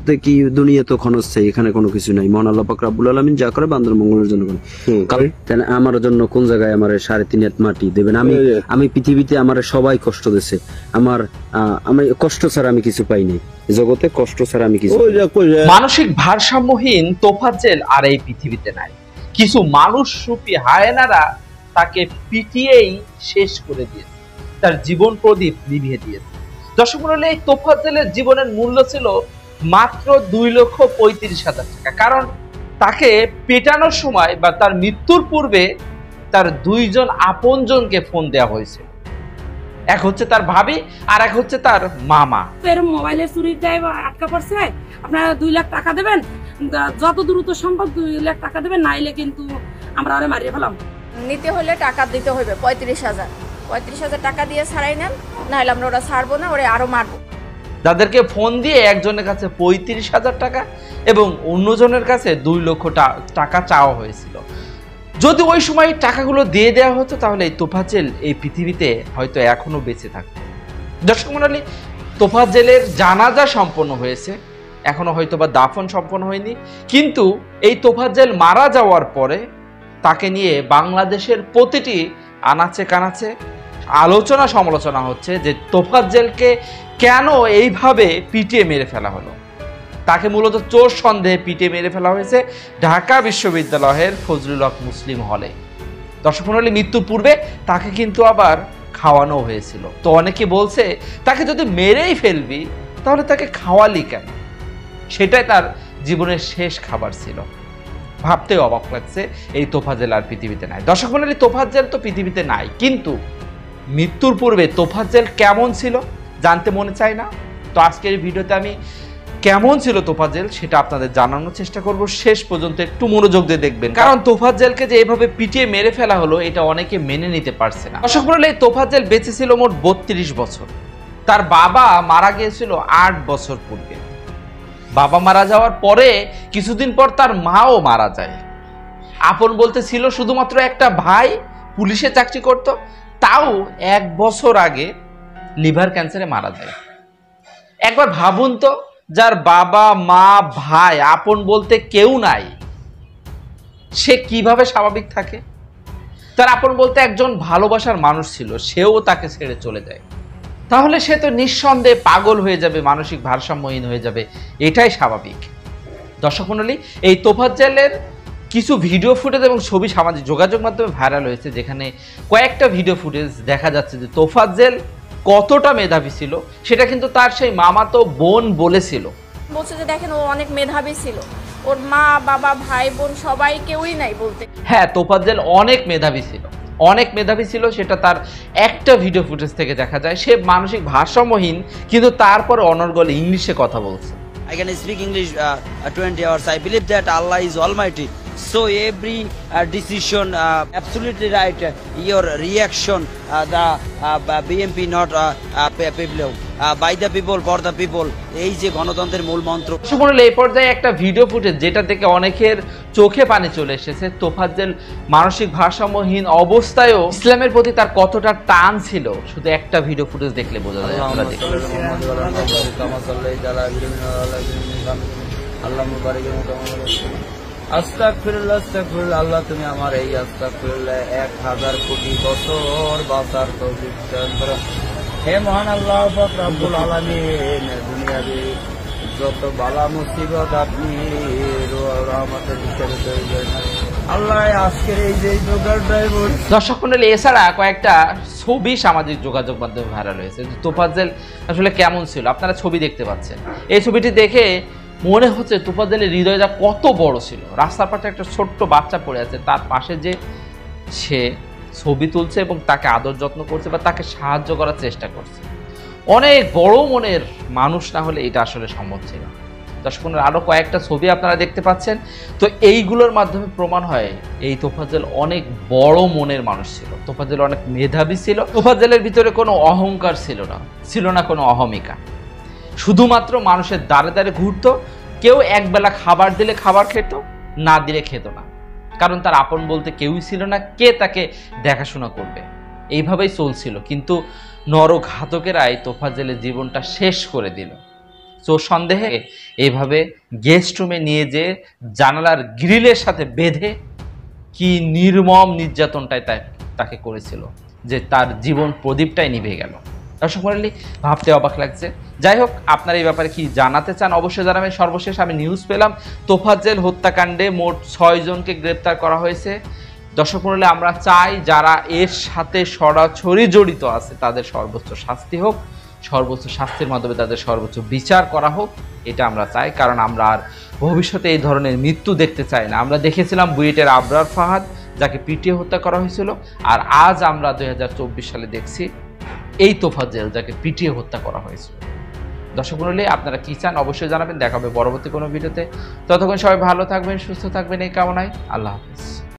বলতে কি দুনিয়া তো ক্ষণস্থায়ী, চাই এখানে কোনো কিছু নাই। মহান আল্লাহ পাক রব্বুল আলামিন যা করে বান্দার মঙ্গলের জন্য করে। তাহলে আমার জন্য কোন জায়গায় আমার 3.5 হাত মাটি দেবেন? আমি পৃথিবীতে আমার সবাই কষ্ট দিয়েছে, আমি কষ্ট ছাড়া আমি কিছু পাইনি জগতে, কষ্ট ছাড়া আমি কিছু। মানসিক ভারসাম্যহীন তোফাজ্জেল আর এই পৃথিবীতে নাই। কিছু মানুষ রূপী হায়েনারা তাকে পিটিয়েই শেষ করে দিয়েছে, তার জীবন প্রদীপ নিভিয়ে দিয়েছে। দর্শক মণ্ডলী, এই তোফাজ্জেলের জীবনের মূল্য ছিল মাত্র 2,35,000 টাকা। কারণ তাকে পেটানোর সময় বা তার মৃত্যুর পূর্বে তার 2 আপনজনকে ফোন দেওয়া হয়েছিল। এক হচ্ছে তার ভাবি আর এক হচ্ছে তার মামা। মোবাইলের চুরির দায় আটকা পড়ছে, আপনারা 2 লাখ টাকা দেবেন, যত দ্রুত সম্ভব 2 লাখ টাকা দেবেন, নাইলে কিন্তু আমরা ওরে মারিয়ে ফেলাম। নিতে হলে টাকা দিতে হবে 35,000 টাকা দিয়ে ছাড়াই নেন, নাহলে আমরা ওরা ছাড়বো না, ওরা আরো মারবো। তাদেরকে ফোন দিয়ে একজনের কাছে 35,000 টাকা এবং অন্যজনের কাছে 2 লক্ষ টাকা চাওয়া হয়েছিল। যদি ওই সময় টাকাগুলো দিয়ে দেওয়া হতো তাহলে এই তোফাজ্জেল এই পৃথিবীতে হয়তো এখনো বেঁচে থাকতো। দর্শক মণ্ডলী, তোফাজ্জেলের জানাজা সম্পন্ন হয়েছে, এখনো হয়তো বা দাফন সম্পন্ন হয়নি। কিন্তু এই তোফাজ্জেল মারা যাওয়ার পরে তাকে নিয়ে বাংলাদেশের প্রতিটি আনাচে কানাচে আলোচনা সমালোচনা হচ্ছে যে তোফাজ্জেলকে কেন এইভাবে পিটিয়ে মেরে ফেলা হলো। তাকে মূলত চোর সন্দেহে পিটিয়ে মেরে ফেলা হয়েছে ঢাকা বিশ্ববিদ্যালয়ের ফজলুল হক মুসলিম হলে। দর্শক মণ্ডলী, মৃত্যুর পূর্বে তাকে কিন্তু আবার খাওয়ানো হয়েছিল। তো অনেকে বলছে তাকে যদি মেরেই ফেলবি তাহলে তাকে খাওয়ালি কেন? সেটাই তার জীবনের শেষ খাবার ছিল। ভাবতেও অবাক লাগছে এই তোফাজ্জেল আর পৃথিবীতে নাই। দর্শক মণ্ডলী, তোফাজ্জেল তো পৃথিবীতে নাই, কিন্তু মৃত্যুর পূর্বে তোফাজ্জেল কেমন ছিল জানতে মনে চায় না? তো আজকের এই ভিডিওতে আমি কেমন ছিল তোফাজ্জেল সেটা আপনাদের জানানোর চেষ্টা করব। শেষ পর্যন্ত একটু মনোযোগ দিয়ে দেখবেন, কারণ তোফাজ্জেলকে যে এভাবে পিটিয়ে মেরে ফেলা হলো এটা অনেকে মেনে নিতে পারছে না। দর্শক মণ্ডলী, তোফাজ্জেল বেঁচে ছিল মোট 32 বছর। তার বাবা মারা গিয়েছিল 8 বছর পূর্বে। বাবা মারা যাওয়ার পরে কিছুদিন পর তার মাও মারা যায়। আপন বলতে ছিল শুধুমাত্র একটা ভাই, পুলিশে চাকরি করত, তাও 1 বছর আগে লিভার ক্যান্সারে মারা যায়। একবার ভাবুন তো, যার বাবা মা ভাই আপন বলতে কেউ নাই, সে কিভাবে স্বাভাবিক থাকে? তার আপন বলতে একজন ভালোবাসার মানুষ ছিল, সেও তাকে ছেড়ে চলে যায়। তাহলে সে তো নিঃসন্দেহে পাগল হয়ে যাবে, মানসিক ভারসাম্যহীন হয়ে যাবে, এটাই স্বাভাবিক। দর্শক মণ্ডলী, এই তোফাজ্জেলের কিছু ভিডিও ফুটেজ এবং ছবি সামাজিক যোগাযোগ মাধ্যমে ভাইরাল হয়েছে, যেখানে কয়েকটা ভিডিও ফুটেজ দেখা যাচ্ছে যে তোফাজ্জেল কতটা মেধাবী ছিল সেটা কিন্তু তার সেই মামাতো বোন বলেছিল। বলছে যে দেখেন ও অনেক মেধাবী ছিল, ওর মা বাবা ভাই বোন সবাই কেউই নাই বলতে। হ্যাঁ, তোফাজ্জেল অনেক মেধাবী ছিল, অনেক মেধাবী ছিল, সেটা তার একটা ভিডিও ফুটেজ থেকে দেখা যায়। সে মানসিক ভারসাম্যহীন, কিন্তু তারপরে অনর্গল ইংলিশে কথা বলছে। I can speak English 20 hours. I believe that Allah is Almighty. So every decision absolutely right. Your reaction, the BMP not people, by the people for the people. এই যে গণতন্ত্রের মূল মন্ত্র। সুমন, এই পর্যায়ে একটা ভিডিও ফুটেজ যেটা থেকে অনেকের চোখে পানি চলে এসেছে। তোফাজ্জেল মানসিক ভারসাম্যহীন অবস্থায়ও ইসলামের প্রতি তার কতটা টান ছিল শুধু একটা ভিডিও ফুটেজ দেখলে বোঝা যায়। আমরা দেখি। আস্তাগফিরুল্লাহ, আস্তাগফিরুল্লাহ। আল্লাহ তুমি আমার এই আস্তাগফিরুল্লাহ 1000 কোটি বছর বাঁচার তৌফিক দান করো। হে মহান আল্লাহ পাক রব্বুল আলামিন, দুনিয়াতে যত বালা মুসিবত আপনি রহমতের হিসেবে তৈরি করেন আল্লাহ। আজকের এই যে দর্শক মণ্ডলী, এছাড়া কয়েকটা ছবি সামাজিক যোগাযোগ মাধ্যমে ভাইরাল হয়েছে। তোফাজ্জেল আসলে কেমন ছিল আপনারা ছবি দেখতে পাচ্ছেন। এই ছবিটি দেখে মনে হচ্ছে তোফাজ্জেলের হৃদয়টা কত বড় ছিল। রাস্তার পাশে একটা ছোট্ট বাচ্চা পড়ে আছে, তার পাশে যে সে ছবি তুলছে এবং তাকে আদর যত্ন করছে বা তাকে সাহায্য করার চেষ্টা করছে। অনেক বড় মনের মানুষ না হলে এটা আসলে সম্ভব ছিল। দর্শক আরো কয়েকটা ছবি আপনারা দেখতে পাচ্ছেন। তো এইগুলোর মাধ্যমে প্রমাণ হয় এই তোফাজ্জেল অনেক বড় মনের মানুষ ছিল, তোফাজ্জেল অনেক মেধাবী ছিল। তোফাজ্জেলের ভিতরে কোনো অহংকার ছিল না কোনো অহমিকা। শুধুমাত্র মানুষের দ্বারে দ্বারে ঘুরতো, কেউ একবেলা খাবার দিলে খাবার খেত, না দিলে খেত না, কারণ তার আপন বলতে কেউই ছিল না, কে তাকে দেখাশোনা করবে। এইভাবেই চলছিল। কিন্তু নরঘাতকেরাই তোফাজ্জেলের জীবনটা শেষ করে দিল। চোর সন্দেহে এইভাবে গেস্ট রুমে নিয়ে যে জানালার গ্রিলের সাথে বেঁধে কি নির্মম নির্যাতনটাই তাকে করেছিল, যে তার জীবন প্রদীপটাই নিভে গেল। দর্শক মণ্ডলী, ভাবতে অবাক লাগছে। যাই হোক, আপনারা এই ব্যাপারে কি জানাতে চান অবশ্যই জানাবেন। সর্বশেষ আমি নিউজ পেলাম তোফাজ্জেল হত্যাকাণ্ডে মোট 6 জনকে গ্রেপ্তার করা হয়েছে। দর্শক মণ্ডলী, আমরা চাই যারা এর সাথে সরাসরি জড়িত আছে তাদের সর্বোচ্চ শাস্তি হোক, সর্বোচ্চ শাস্তির মাধ্যমে তাদের সর্বোচ্চ বিচার করা হোক, এটা আমরা চাই। কারণ আমরা আর ভবিষ্যতে এই ধরনের মৃত্যু দেখতে চাই না। আমরা দেখেছিলাম বুয়েটের আবরার ফাহাদ, যাকে পিটিয়ে হত্যা করা হয়েছিল, আর আজ আমরা 2024 সালে দেখছি এই তোফাজ্জেল, যাকে পিটিয়ে হত্যা করা হয়েছিল। দর্শক মণ্ডলী, আপনারা কি চান অবশ্যই জানাবেন। দেখা হবে পরবর্তী কোনো ভিডিওতে। ততক্ষণ সবাই ভালো থাকবেন, সুস্থ থাকবেন এই কামনায়। আল্লাহ হাফেজ।